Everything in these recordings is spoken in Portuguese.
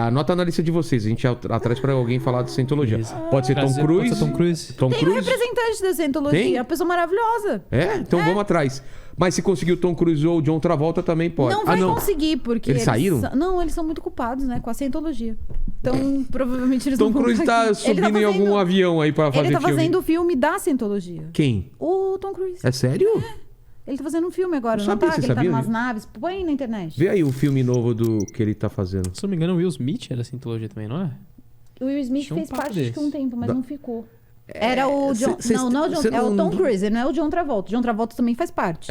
anota na lista de vocês. A gente ia atrás pra alguém falar de Scientologia. Pode ser Tom Prazer, Cruise. pode ser Tom Cruise. Tom Tem um Cruise. representante da Scientologia, Tem? uma pessoa maravilhosa. Então vamos atrás. Mas se conseguir o Tom Cruise ou o John Travolta também pode. Não vai conseguir, porque Eles saíram? Não, eles são muito culpados, né, com a Scientologia. Então, provavelmente eles Tom não vão Cruise tá conseguir. Ele subindo em algum avião aí pra fazer Ele tá filme. fazendo o filme da Scientologia. Quem? O Tom Cruise. É sério? Ele tá fazendo um filme agora, Não não sabia, tá? você Que ele tá sabia, numas Vitor? naves. Põe aí na internet. Vê aí o filme novo do que ele tá fazendo. Se não me engano, o Will Smith era Scientologia também, não é? O Will Smith Tinha um fez papo parte de um desse. tempo, mas não ficou. Era o John... cê- não é o John... cê É o não- Tom Cruise, não é o John Travolta. O John Travolta também faz parte.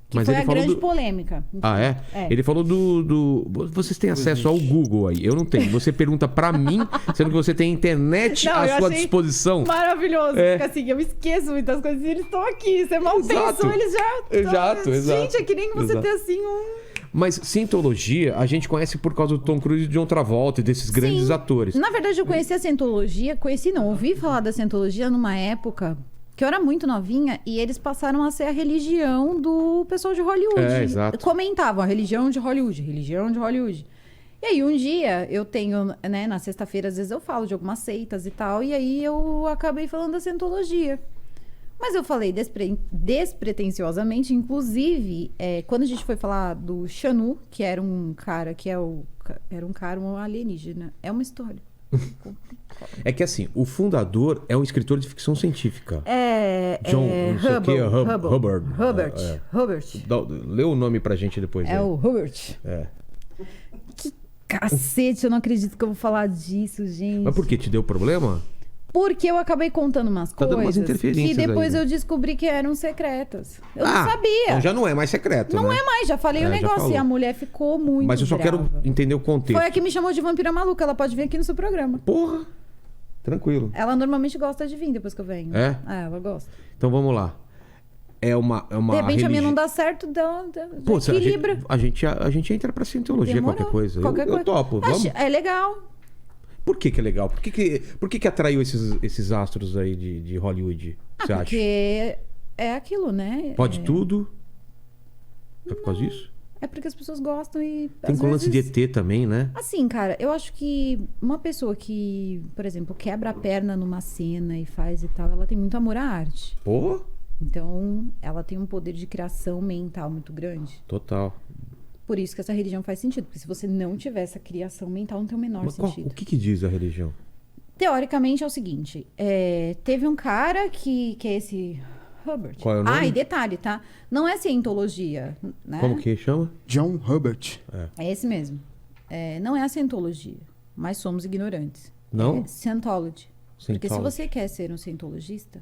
Que Mas foi ele a falou grande do... polêmica. Ah, é? Ele falou do... Vocês têm acesso ao Google aí. Eu não tenho. Você pergunta pra mim, sendo que você tem a internet Não, à eu sua achei disposição. Maravilhoso, porque assim, eu esqueço muitas coisas e eles estão aqui. Você mal Exato. pensou, eles já... Exato. Gente, é que nem você ter assim Mas Scientologia, a gente conhece por causa do Tom Cruise e de John Travolta e desses grandes atores. Na verdade, eu conheci a Scientologia, ouvi falar da Scientologia numa época que eu era muito novinha e eles passaram a ser a religião do pessoal de Hollywood. Exato. Comentavam a religião de Hollywood, religião de Hollywood. E aí um dia eu tenho, né, na sexta-feira às vezes eu falo de algumas seitas e tal, e aí eu acabei falando da Scientologia. Mas eu falei despretensiosamente, inclusive, quando a gente foi falar do Xanu, que era um cara, um alienígena, é uma história. É que assim, o fundador é um escritor de ficção científica. John, não sei o quê, Hubbard. Lê o nome pra gente depois. É o Hubbard. Que cacete, eu não acredito que eu vou falar disso, gente. Mas por que? Te deu problema? Porque eu acabei contando umas Tá dando umas coisas interferências que depois aí, né? eu descobri que eram secretas. Eu não sabia. Então já não é mais secreto, Não né? é mais, já falei o já negócio falou. e a mulher ficou muito Mas eu só brava. quero entender o contexto. Foi a que me chamou de vampira maluca, ela pode vir aqui no seu programa. Porra! Tranquilo. Ela normalmente gosta de vir depois que eu venho. É? Ela gosta. Então vamos lá. É uma De repente a minha não dá certo, Pô, equilibra. a gente entra pra Cientologia, Demorou. qualquer coisa. Qualquer Eu coisa. topo, vamos? É legal. Por que é legal? Por que atraiu esses astros aí de Hollywood, você acha? Porque é aquilo, né? Pode tudo? É por causa disso? É porque as pessoas gostam e... Tem às com lance de vezes... ET também, né? Assim, cara, eu acho que uma pessoa que, por exemplo, quebra a perna numa cena e faz e tal, ela tem muito amor à arte. Porra! Então, ela tem um poder de criação mental muito grande. Total. Por isso que essa religião faz sentido. Porque se você não tiver essa criação mental, não tem o menor Mas sentido. o que diz a religião? Teoricamente é o seguinte. Teve um cara que é esse... Hubbard. Qual é o nome? E detalhe, tá? Não é cientologia, né? Como que chama? John Hubbard. É esse mesmo. Não é a cientologia, mas somos ignorantes. Não? É Scientology. Porque se Scientology. você quer ser um cientologista,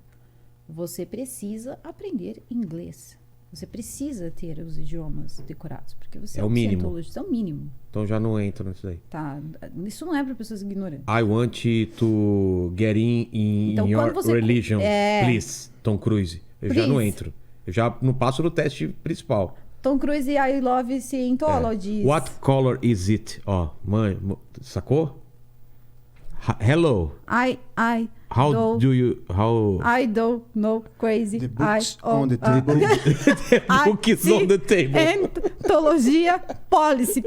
você precisa aprender inglês. Você precisa ter os idiomas decorados. Porque você É o mínimo. cientologista. É o mínimo. Então já não entra nisso aí. Tá? Isso não é para pessoas ignorantes. I want to get in Então, your quando você- religion, please, Tom Cruise. Eu já não Please. entro. Eu já não passo no teste principal. Tom Cruise e I Love Scientology. What color is it? Ó, mãe, sacou? Hello. How I don't know crazy. The books on the table. table. Books on the table. Antologia policy.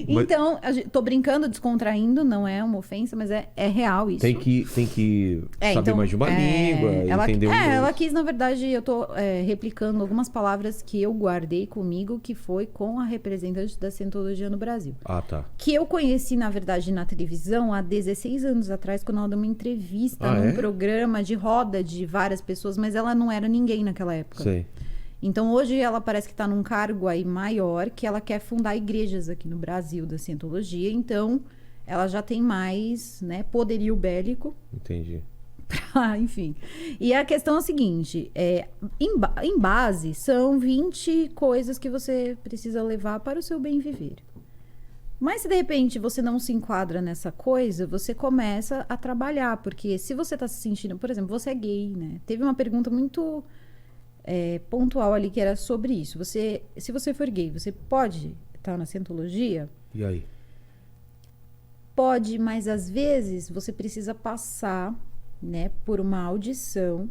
Então, tô brincando, descontraindo, não é uma ofensa, mas é real isso. Tem que saber então, mais de uma língua, entender o inglês. ela quis, na verdade, eu tô replicando algumas palavras que eu guardei comigo, que foi com a representante da Scientologia no Brasil. Ah, tá. Que eu conheci, na verdade, na televisão há 16 anos atrás, quando ela deu uma entrevista num programa de roda de várias pessoas, mas ela não era ninguém naquela época. Sei. Então, hoje ela parece que está num cargo aí maior, que ela quer fundar igrejas aqui no Brasil da Scientologia. Então, ela já tem mais, né, poderio bélico. Entendi. Enfim. E a questão é a seguinte, em base, são 20 coisas que você precisa levar para o seu bem viver. Mas se de repente você não se enquadra nessa coisa, você começa a trabalhar. Porque se você está se sentindo, por exemplo, você é gay, né? Teve uma pergunta muito... pontual ali que era sobre isso. Se você for gay, você pode estar na Scientologia? E aí? Pode, mas às vezes você precisa passar, né, por uma audição,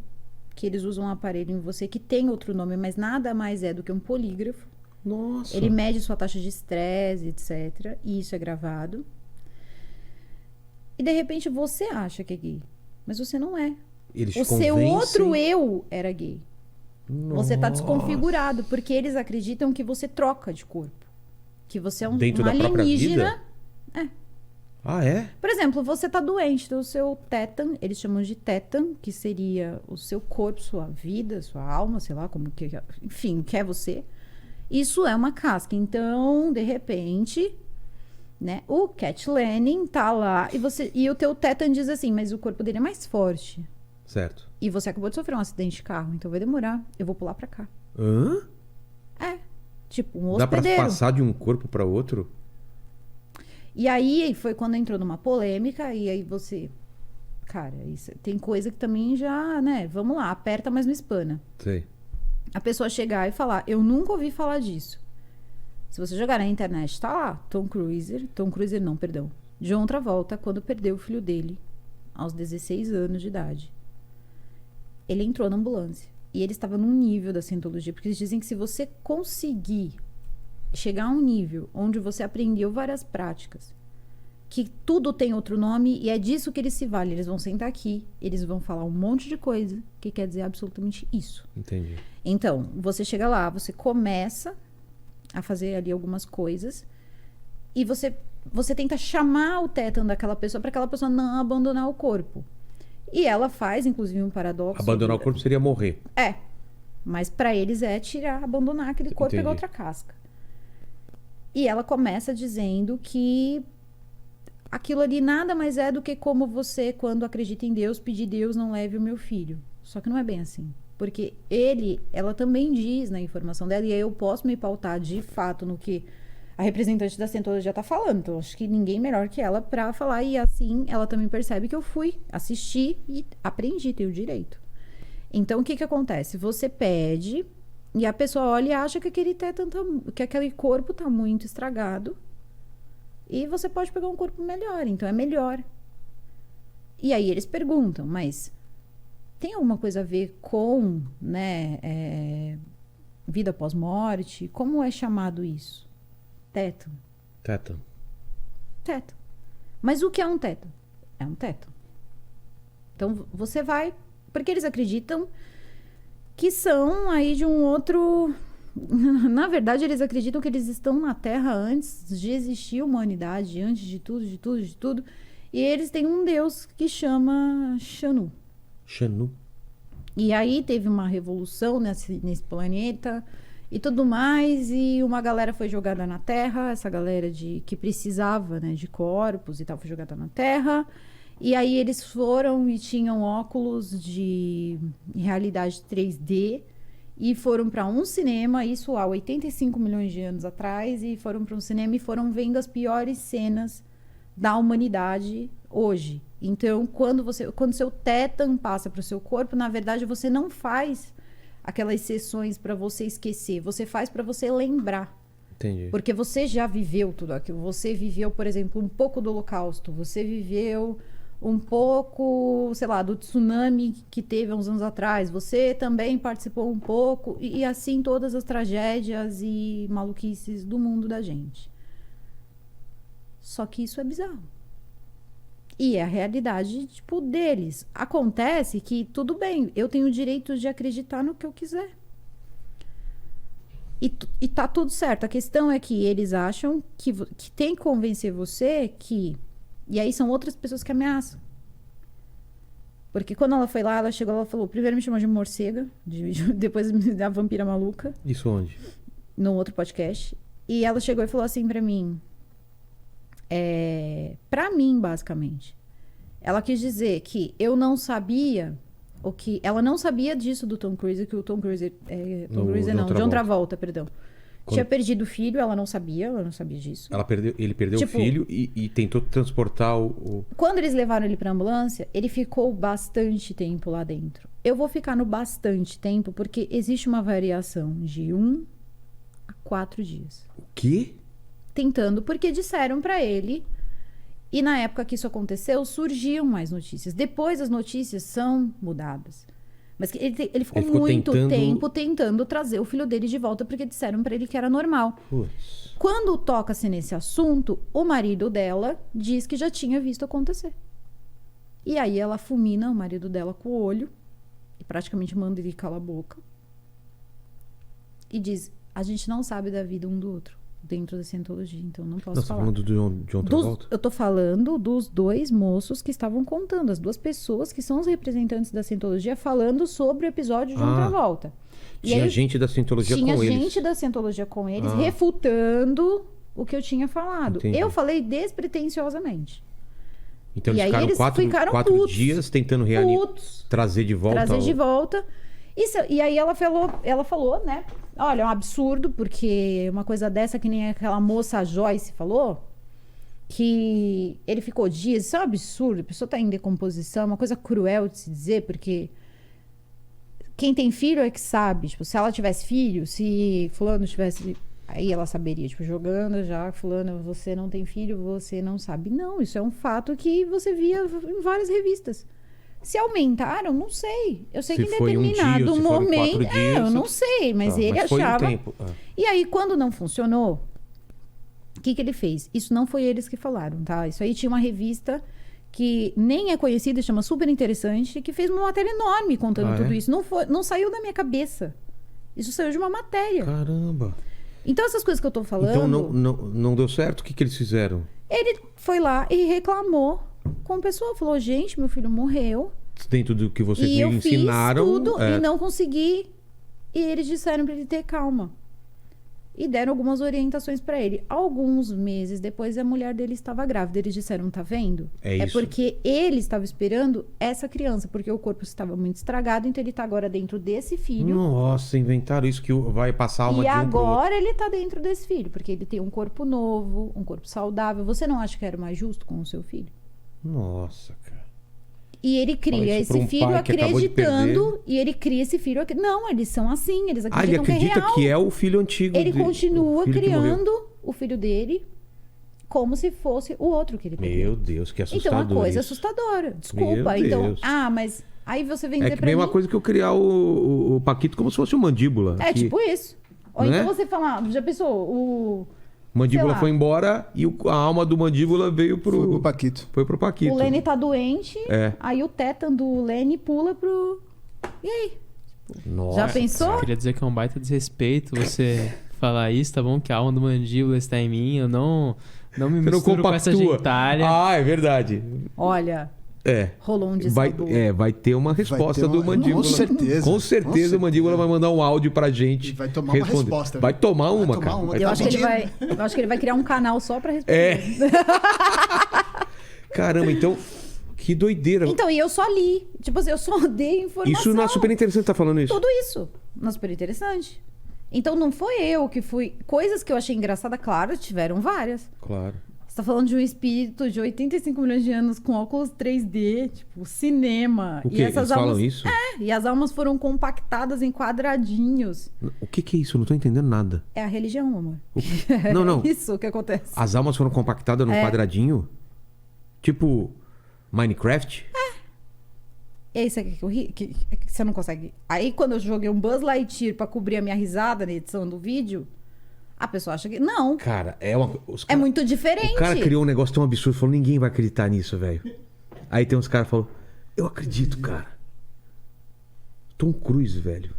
que eles usam um aparelho em você que tem outro nome, mas nada mais é do que um polígrafo. Nossa. Ele mede sua taxa de estresse, etc. E isso é gravado. E de repente você acha que é gay. Mas você não é. Eles O seu convencem- outro eu era gay. Você tá Nossa. desconfigurado. Porque eles acreditam que você troca de corpo. Que você é um Dentro da própria alienígena. vida? Ah, é? Por exemplo, você tá doente, então o seu tétan, eles chamam de tétan, que seria o seu corpo, sua vida, sua alma, sei lá, como que, enfim, o que é você. Isso é uma casca. Então, de repente, né, o Cat Lennon tá lá e o teu tétan diz assim, mas o corpo dele é mais forte. Certo. E você acabou de sofrer um acidente de carro, então vai demorar. Eu vou pular pra cá. Hã? É. Tipo, um Dá pra hospedeiro. passar de um corpo pra outro? E aí foi quando entrou numa polêmica, e aí você. Cara, isso, tem coisa que também já, né? Vamos lá, aperta, mas não espana. Sei. A pessoa chegar e falar, eu nunca ouvi falar disso. Se você jogar na internet, tá lá. Tom Cruise não, perdão. John Travolta, quando perdeu o filho dele, aos 16 anos de idade. Ele entrou na ambulância. E ele estava num nível da cientologia, porque eles dizem que se você conseguir chegar a um nível onde você aprendeu várias práticas, que tudo tem outro nome, e é disso que eles se valem. Eles vão sentar aqui, eles vão falar um monte de coisa, que quer dizer absolutamente isso. Entendi. Então, você chega lá, você começa a fazer ali algumas coisas, e você tenta chamar o tétano daquela pessoa para aquela pessoa não abandonar o corpo. E ela faz, inclusive, um paradoxo. Abandonar o corpo seria morrer. É. Mas para eles é tirar, abandonar aquele corpo e pegar Entendi. outra casca. E ela começa dizendo que aquilo ali nada mais é do que como você, quando acredita em Deus, pedir Deus não leve o meu filho. Só que não é bem assim. Porque ela também diz na informação dela, e aí eu posso me pautar de fato no que a representante da Cientologia está falando. Então, acho que ninguém melhor que ela para falar. E assim, ela também percebe que eu fui assistir e aprendi, tenho direito. Então, o que que acontece? Você pede e a pessoa olha e acha que que aquele corpo tá muito estragado e você pode pegar um corpo melhor, então é melhor. E aí eles perguntam, mas tem alguma coisa a ver com, né, vida pós-morte? Como é chamado isso? Tétano. Tétano. Tétano. Mas o que é um tétano? É um tétano. Então você vai, porque eles acreditam que são aí de um outro. Na verdade, eles acreditam que eles estão na Terra antes de existir a humanidade, antes de tudo, de tudo, de tudo. E eles têm um deus que chama Xanu. Xanu. E aí teve uma revolução nesse planeta e tudo mais, e uma galera foi jogada na Terra, essa galera que precisava, né, de corpos e tal, foi jogada na Terra. E aí eles foram e tinham óculos de realidade 3D e foram para um cinema, isso há 85 milhões de anos atrás, e foram para um cinema e foram vendo as piores cenas da humanidade hoje. Então, quando seu tétano passa para o seu corpo, na verdade você não faz aquelas sessões para você esquecer, você faz para você lembrar. Entendi. Porque você já viveu tudo aquilo. Você viveu, por exemplo, um pouco do Holocausto. Você viveu um pouco, sei lá, do tsunami que teve há uns anos atrás. Você também participou um pouco. E assim todas as tragédias e maluquices do mundo da gente. Só que isso é bizarro. E é a realidade, tipo, deles. Acontece que, tudo bem, eu tenho o direito de acreditar no que eu quiser. E tá tudo certo. A questão é que eles acham que tem que convencer você que... E aí são outras pessoas que ameaçam. Porque quando ela foi lá, ela chegou, ela falou... Primeiro me chamou de morcega, depois da vampira maluca. Isso onde? No outro podcast. E ela chegou e falou assim pra mim... Pra mim, basicamente. Ela quis dizer que eu não sabia... Ela não sabia disso do Tom Cruise, que o Tom Cruise... John Travolta, perdão. Tinha perdido o filho, ela não sabia disso. Ele perdeu o filho e tentou transportar o... Quando eles levaram ele pra ambulância, ele ficou bastante tempo lá dentro. Eu vou ficar no bastante tempo, porque existe uma variação de 1 a 4 dias. O quê? Tentando, porque disseram pra ele... E na época que isso aconteceu, surgiam mais notícias. Depois as notícias são mudadas. Mas que ele ficou Ele ficou muito tentando- tempo tentando trazer o filho dele de volta porque disseram pra ele que era normal. Putz. Quando toca-se nesse assunto, o marido dela diz que já tinha visto acontecer. E aí ela fulmina o marido dela com o olho e praticamente manda ele calar a boca. E diz: a gente não sabe da vida um do outro dentro da cientologia, então não posso Não, você tá falar. falando de John Travolta? Eu tô falando dos dois moços que estavam contando, as duas pessoas que são os representantes da cientologia falando sobre o episódio de John Travolta. E Tinha aí, gente da Cientologia tinha com eles. gente da cientologia com eles Ah. refutando o que eu tinha falado. Entendi. Eu falei despretensiosamente. Então E eles aí ficaram eles ficaram quatro putos. dias tentando Putos. trazer de volta. Trazer de volta. E aí ela falou, né? Olha, é um absurdo, porque uma coisa dessa, que nem aquela moça a Joyce falou, que ele ficou dias, isso é um absurdo, a pessoa tá em decomposição, é uma coisa cruel de se dizer, porque quem tem filho é que sabe. Tipo, se ela tivesse filho, se fulano tivesse... Aí ela saberia, tipo, jogando já, fulano, você não tem filho, você não sabe. Não, isso é um fato que você via em várias revistas. Se aumentaram, não sei. Eu sei Se que em foi um dia, determinado se foram momento... 4 dias, eu não sei, mas Tá, ele mas foi um achava... tempo. Ah. E aí, quando não funcionou, o que ele fez? Isso não foi eles que falaram, tá? Isso aí tinha uma revista que nem é conhecida, chama Super Interessante, que fez uma matéria enorme contando Ah, tudo é? isso. Não saiu da minha cabeça. Isso saiu de uma matéria. Caramba. Então, essas coisas que eu tô falando... Então não deu certo? O que eles fizeram? Ele foi lá e reclamou com o pessoal. Falou, gente, meu filho morreu. Dentro do que vocês E me eu ensinaram. fiz tudo é. e não consegui. E eles disseram pra ele ter calma. E deram algumas orientações pra ele. Alguns meses depois, a mulher dele estava grávida. Eles disseram, tá vendo? É isso. porque ele estava esperando essa criança, porque o corpo estava muito estragado, então ele tá agora dentro desse filho. Nossa, inventaram isso que vai passar uma E de um pro outro. agora ele tá dentro desse filho, porque ele tem um corpo novo, um corpo saudável. Você não acha que era mais justo com o seu filho? Nossa, cara. E ele Fala cria isso pra esse um filho pai que acabou de acreditando. E ele cria esse filho. Não, eles são assim. Eles Ah, ele acreditam que é acredita real. que é o filho antigo. Ele continua o filho que morreu. criando o filho dele como se fosse o outro que ele pegou. Meu Deus, que Então, assustador. uma coisa isso. assustadora. Desculpa. Meu Então, Deus. mas aí você vem É dizer que pra mesma mim... coisa que eu criar o Paquito como se fosse uma mandíbula. É que tipo isso. Ou Né? então você falar, já pensou, o Mandíbula sei lá. foi embora e a alma do mandíbula veio pro... Foi pro Paquito. Foi pro Paquito. Lenny tá doente, É. aí o tétano do Lenny pula pro... E aí? Nossa. Já pensou? Queria dizer que é um baita desrespeito você falar isso, tá bom? Que a alma do mandíbula está em mim, eu não me Você não misturo com essa compactua. gentalha. Ah, é verdade. Olha, É. rolou um Vai, dissabor. vai ter uma resposta ter do uma- mandíbula. com certeza. Com certeza o mandíbula vai mandar um áudio pra gente. E vai tomar uma resposta, Vai viu? tomar Vai uma, tomar cara. uma. Vai Eu Tá acho, que ele pedindo? vai, eu acho que ele vai criar um canal só pra responder. É. Caramba, então, que doideira. Então, e eu só li. Tipo assim, eu só dei informação. Isso na Super Interessante tá falando isso. Tudo isso. Na Super Interessante. Então, não foi eu que fui... Coisas que eu achei engraçada, claro, tiveram várias. Claro. Você tá falando de um espírito de 85 milhões de anos com óculos 3D, tipo, cinema. O quê? Eles falam isso? E as almas foram compactadas em quadradinhos. O que é isso? Eu não tô entendendo nada. É a religião, amor. Não, não. É isso que acontece. As almas foram compactadas num quadradinho? Tipo Minecraft? E aí você quer que eu ri? Que você não consegue. Aí quando eu joguei um Buzz Lightyear pra cobrir a minha risada na edição do vídeo, a pessoa acha que. Não. Cara, é uma. É muito diferente. O cara criou um negócio tão absurdo, falou: ninguém vai acreditar nisso, velho. Aí tem uns caras que falam: eu acredito, cara. Tom Cruise, velho.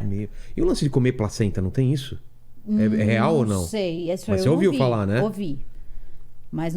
Meu. E o lance de comer placenta, não tem isso? É real ou não? Não sei. Isso Mas eu você ouviu ouvi, falar, né? Ouvi. Mas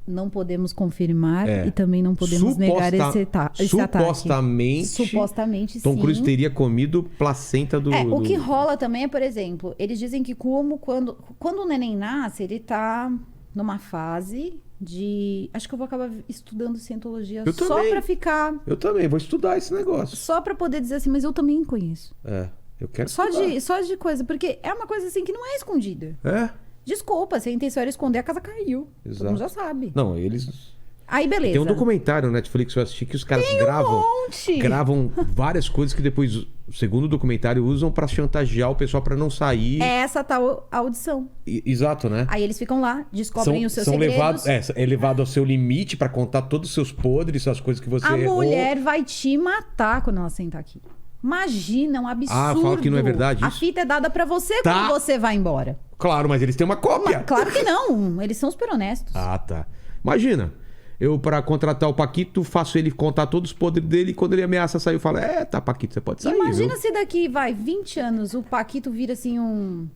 não podemos confirmar É. e também não podemos negar esse ataque. Supostamente, Tom sim. Cruise teria comido placenta do. O do- que rola também é, por exemplo, eles dizem que quando o neném nasce, ele tá numa fase de... Acho que eu vou acabar estudando cientologia Eu só também. pra ficar... Eu também vou estudar esse negócio. Só pra poder dizer assim, mas eu também conheço. É, eu quero Só estudar. de coisa, porque é uma coisa assim que não é escondida. É? Desculpa, se a intenção era esconder, a casa caiu. Todo Exato. mundo já sabe. Não, eles. Aí, beleza. Tem um documentário no Netflix que eu assisti que os caras monte. gravam várias coisas que depois, segundo o documentário, usam pra chantagear o pessoal pra não sair. É essa tal audição. Exato, né? Aí eles ficam lá, descobrem os seus são segredos. é levado ao seu limite pra contar todos os seus podres, as coisas que você A errou. mulher vai te matar quando ela sentar aqui. Imagina, um absurdo. Ah, fala que não é verdade A isso? fita é dada pra você Tá. quando você vai embora. Claro, mas eles têm uma cópia. Claro que não. Eles são super honestos. Ah, tá. Imagina, eu pra contratar o Paquito, faço ele contar todos os podres dele e quando ele ameaça sair, eu falo, tá, Paquito, você pode sair, Imagina viu? se daqui, 20 anos, o Paquito vira assim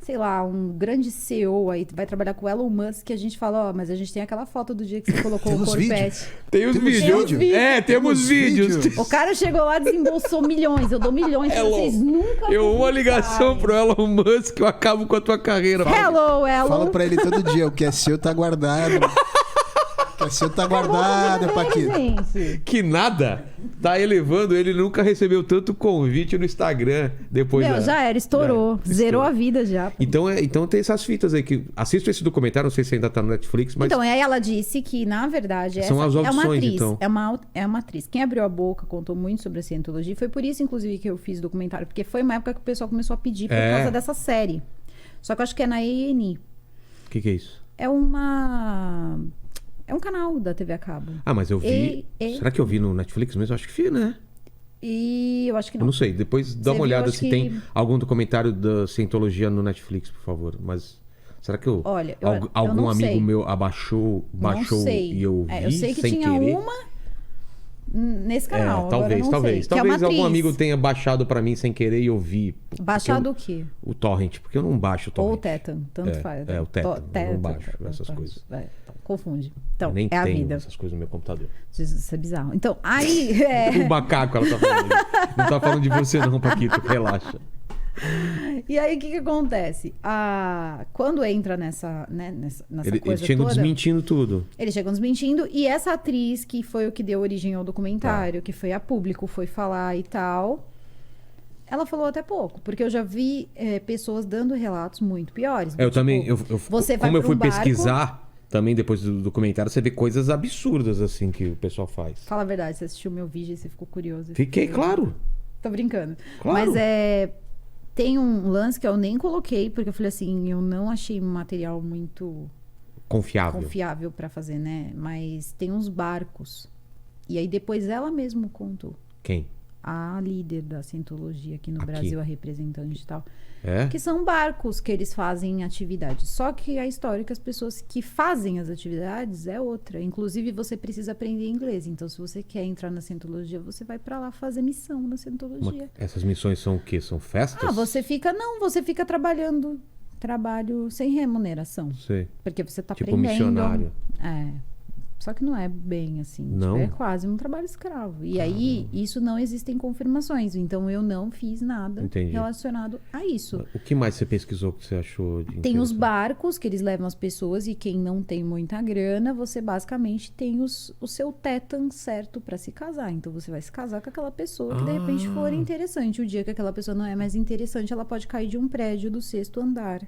sei lá, um grande CEO aí, vai trabalhar com o Elon Musk, que a gente fala, mas a gente tem aquela foto do dia que você colocou o Temos corpete. Tem os Temos vídeos. vídeo? É, temos vídeos. O cara chegou lá e desembolsou milhões. Eu dou milhões pra vocês nunca Uma ligação acreditarem. pro Elon Musk, eu acabo com a tua carreira. Hello, Elon. Fala pra ele todo dia, o que é seu tá guardado. O que é seu tá guardado, Paquito. Gente. Que nada. Tá elevando, ele nunca recebeu tanto convite no Instagram depois Meu, da... já era, estourou. Já, Zerou estourou. a vida já. Então tem essas fitas aí que... Assista esse documentário, não sei se ainda tá no Netflix, mas... Então, aí ela disse que, na verdade, São as essa é uma audições, atriz. então. É uma atriz. Quem abriu a boca, contou muito sobre a cientologia. Foi por isso, inclusive, que eu fiz o documentário. Porque foi uma época que o pessoal começou a pedir por causa dessa série. Só que eu acho que é na ENI. O que é isso? É um canal da TV a cabo. Ah, mas eu vi... E- Será que eu vi no Netflix mesmo? Acho que vi, né? E eu acho que Eu não. não sei. Depois dá Você uma viu, olhada acho se que- tem algum documentário da cientologia no Netflix, por favor. Mas será que eu... Olha, eu algum não amigo sei. meu baixou Não sei. e eu vi Eu sei que sem tinha querer? uma nesse canal. Agora talvez, eu não talvez. sei. Que é uma Talvez algum atriz. amigo tenha baixado pra mim sem querer e eu vi. Porque Baixado o quê? o torrent, porque eu não baixo o torrent. Ou o Tetan, tanto É, faz. é, o Tetan, eu não Tetan, baixo essas tá. coisas. Então, confunde. Então, Eu nem é a tenho vida. essas coisas no meu computador. Isso é bizarro. Então, aí... O macaco, ela tá falando. Não tá falando de você não, Paquito. Relaxa. E aí, o que acontece? Quando entra nessa Eles coisa chegam toda... desmentindo tudo. Eles chegam desmentindo. E essa atriz, que foi o que deu origem ao documentário, que foi a público, foi falar e tal... Ela falou até pouco, porque eu já vi pessoas dando relatos muito piores. Eu também, você vai como eu pra fui um barco- pesquisar, também depois do documentário, você vê coisas absurdas assim que o pessoal faz. Fala a verdade, você assistiu meu vídeo e você ficou curioso. Fiquei, claro. Tô brincando. Claro. Mas tem um lance que eu nem coloquei, porque eu falei assim, eu não achei um material muito Confiável. confiável pra fazer, né? Mas tem uns barcos. E aí depois ela mesma contou. Quem? A líder da cientologia aqui no Aqui. Brasil, a representante e tal. É? Que são barcos que eles fazem atividades. Só que a história é que as pessoas que fazem as atividades é outra. Inclusive, você precisa aprender inglês. Então, se você quer entrar na cientologia, você vai pra lá fazer missão na cientologia. Essas missões são o quê? São festas? Você fica trabalhando. Trabalho sem remuneração. Sei. Porque você tá Tipo aprendendo. missionário. Só que não é bem assim. Não? Tipo, é quase um trabalho escravo. E aí, isso não existem confirmações. Então, eu não fiz nada Entendi. relacionado a isso. O que mais você pesquisou que você achou de Tem os interessante? barcos que eles levam as pessoas e quem não tem muita grana, você basicamente tem o seu tetan certo pra se casar. Então você vai se casar com aquela pessoa que de repente for interessante. O dia que aquela pessoa não é mais interessante, ela pode cair de um prédio do 6º andar.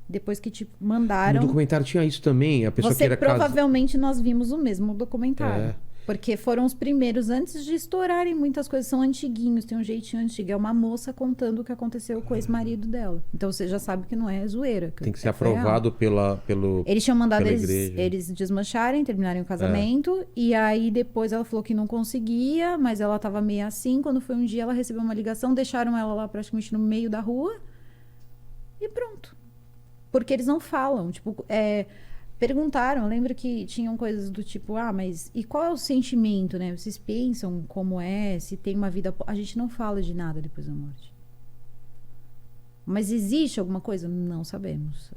Depois que te No mandaram. documentário tinha isso também, a pessoa Você queira casar. provavelmente nós vimos o mesmo documentário. É. Porque foram os primeiros, antes de estourarem muitas coisas, são antiguinhos, tem um jeitinho antigo. É uma moça contando o que aconteceu com o ex-marido dela. Então você já sabe que não é zoeira. Tem que ser foi real. aprovado pelo... Eles tinham mandado pela eles, igreja. eles desmancharem, terminarem o casamento. E aí depois ela falou que não conseguia, mas ela tava meio assim. Quando foi um dia, ela recebeu uma ligação, deixaram ela lá praticamente no meio da rua. E pronto. Porque eles não falam. Tipo, perguntaram, eu lembro que tinham coisas do tipo, mas e qual é o sentimento, né? Vocês pensam como é, se tem uma vida... A gente não fala de nada depois da morte. Mas existe alguma coisa? Não sabemos.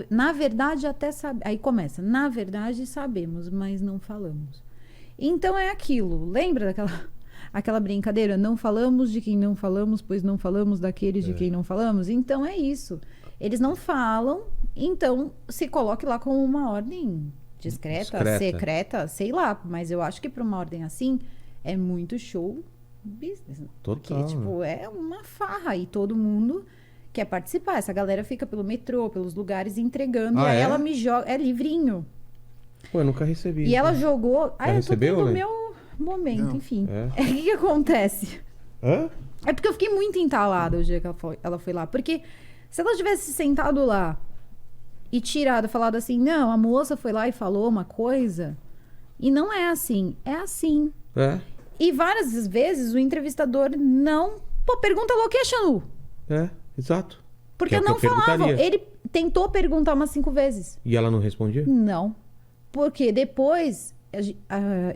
Na verdade, até sabe. Aí começa. Na verdade, sabemos, mas não falamos. Então é aquilo. Lembra aquela brincadeira? Não falamos de quem não falamos, pois não falamos daqueles de quem não falamos? Então é isso. Eles não falam, então se coloque lá como uma ordem discreta, secreta, sei lá. Mas eu acho que para uma ordem assim é muito show business. Total. Porque, tipo, é uma farra e todo mundo quer participar. Essa galera fica pelo metrô, pelos lugares entregando. Ah, e aí é? ela me joga. É livrinho. Pô, eu nunca recebi. E ela jogou. Já recebeu, eu tô tendo o Lê? meu momento, Não. enfim. É. O que acontece? Hã? É porque eu fiquei muito entalada o dia que ela foi lá. Porque se ela tivesse sentado lá e falado assim, não, a moça foi lá e falou uma coisa. E não é assim. É assim. É. E várias vezes o entrevistador não... Pô, pergunta location. É, exato. Porque Que é o que não eu falavam. perguntaria. Ele tentou perguntar umas 5 vezes. E ela não respondia? Não. Porque depois E o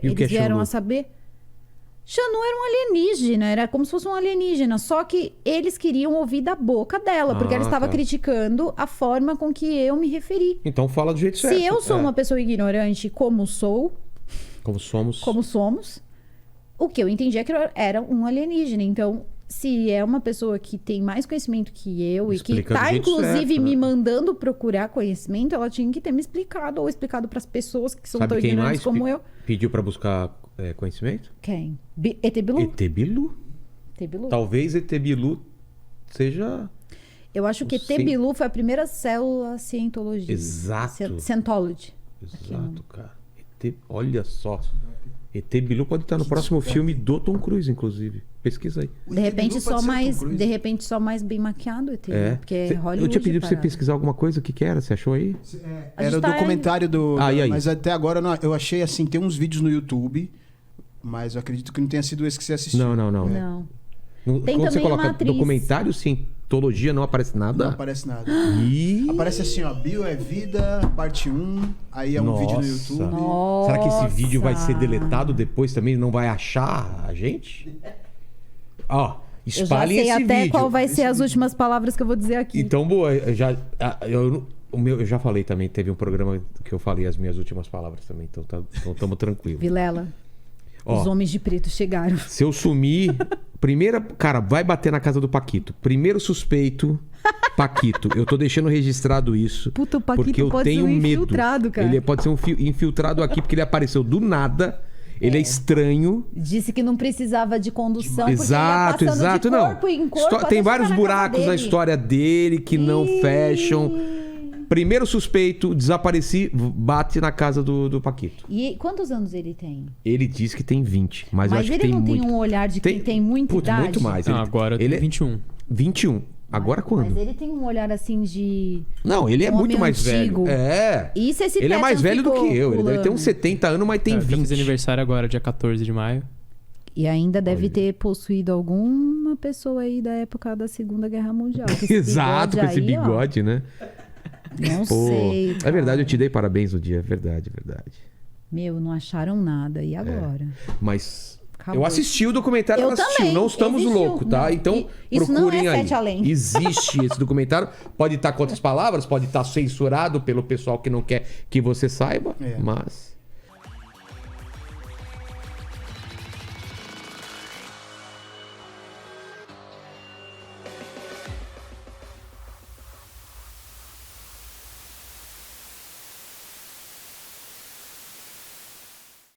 eles que é vieram Xanu? a saber. Xanu era um alienígena, era como se fosse um alienígena. Só que eles queriam ouvir da boca dela, porque Ah, ela estava tá. criticando a forma com que eu me referi. Então fala do jeito certo. Se eu sou É. uma pessoa ignorante, como somos, o que eu entendi é que eu era um alienígena. Então, se é uma pessoa que tem mais conhecimento que eu e que Explica do tá, jeito inclusive, certo, me né? mandando procurar conhecimento, ela tinha que ter me explicado ou explicado para as pessoas que são Sabe tão quem ignorantes mais como eu. pediu pra buscar conhecimento? Quem? ET Bilu? ET Bilu. ET Bilu. Talvez ET Bilu seja... Eu acho que ET Sim. Bilu foi a primeira célula cientologia. Exato. Scientology. Exato, cara. Olha só. ET Bilu pode estar no próximo filme do Tom Cruise, inclusive. Pesquisa aí. O De ET repente, Bilu só pode ser o Tom mais, Cruise. de repente só mais bem maquiado o ET Bilu, É. porque Cê- Hollywood eu tinha pedido pra você parado. pesquisar alguma coisa. O que que era? Você achou aí? A Era gente o tá- documentário do. Ah, e aí? Mas até agora eu achei assim, tem uns vídeos no YouTube, mas eu acredito que não tenha sido esse que você assistiu. Não, não, não. Não. No- Tem Quando você também coloca uma atriz. documentário, cientologia, não aparece nada? Não aparece nada. Ih, Aparece assim, ó, Bio é Vida, parte 1, aí é um vídeo no Nossa. YouTube. Nossa. Será que esse vídeo vai ser deletado depois também? Não vai achar a gente? Ó, Eu já espalhem sei esse até vídeo. qual vai ser as últimas palavras que eu vou dizer aqui. Então, boa, eu já falei também, teve um programa que eu falei as minhas últimas palavras também, então estamos tranquilos. Vilela, Ó, os homens de preto chegaram. se eu sumir, cara, vai bater na casa do Paquito. Primeiro suspeito, Paquito. Eu tô deixando registrado isso. Puta, o Paquito porque eu pode ser tenho um medo. infiltrado, cara. Ele pode ser um infiltrado aqui porque ele apareceu do nada. Ele é estranho. Disse que não precisava de condução, Exato, porque ele ia passando exato. de Não. corpo em corpo até Tem chegar vários na casa buracos na dele. história dele que não fecham. Primeiro suspeito, desapareci, bate na casa do Paquito. E quantos anos ele tem? Ele diz que tem 20, mas eu acho ele que tem não muito. tem um olhar de quem tem muita Putz, idade? muito mais. Não, agora eu ele tenho é 21. 21. Agora quando? Mas ele tem um olhar assim de... Não, ele é Um muito homem mais antigo. velho. É. E se esse Ele é mais Peterson velho do que ficou eu. Ele deve ter uns pulando? 70 anos, mas tem Eu 20. fiz aniversário agora, dia 14 de maio. E ainda deve Olha. ter possuído alguma pessoa aí da época da Segunda Guerra Mundial. Com esse Exato, com esse aí, ó. bigode, né? Não Pô, sei. é verdade, cara. eu te dei parabéns no dia. É verdade, é verdade. Meu, não acharam nada. E agora? Mas Acabou. eu assisti o documentário, Eu ela assistiu. também, Não estamos existiu. loucos, tá? Não, Então isso não procurem é aí. Sete Além. Existe esse documentário. Pode estar com outras palavras, pode estar censurado pelo pessoal que não quer que você saiba, É. mas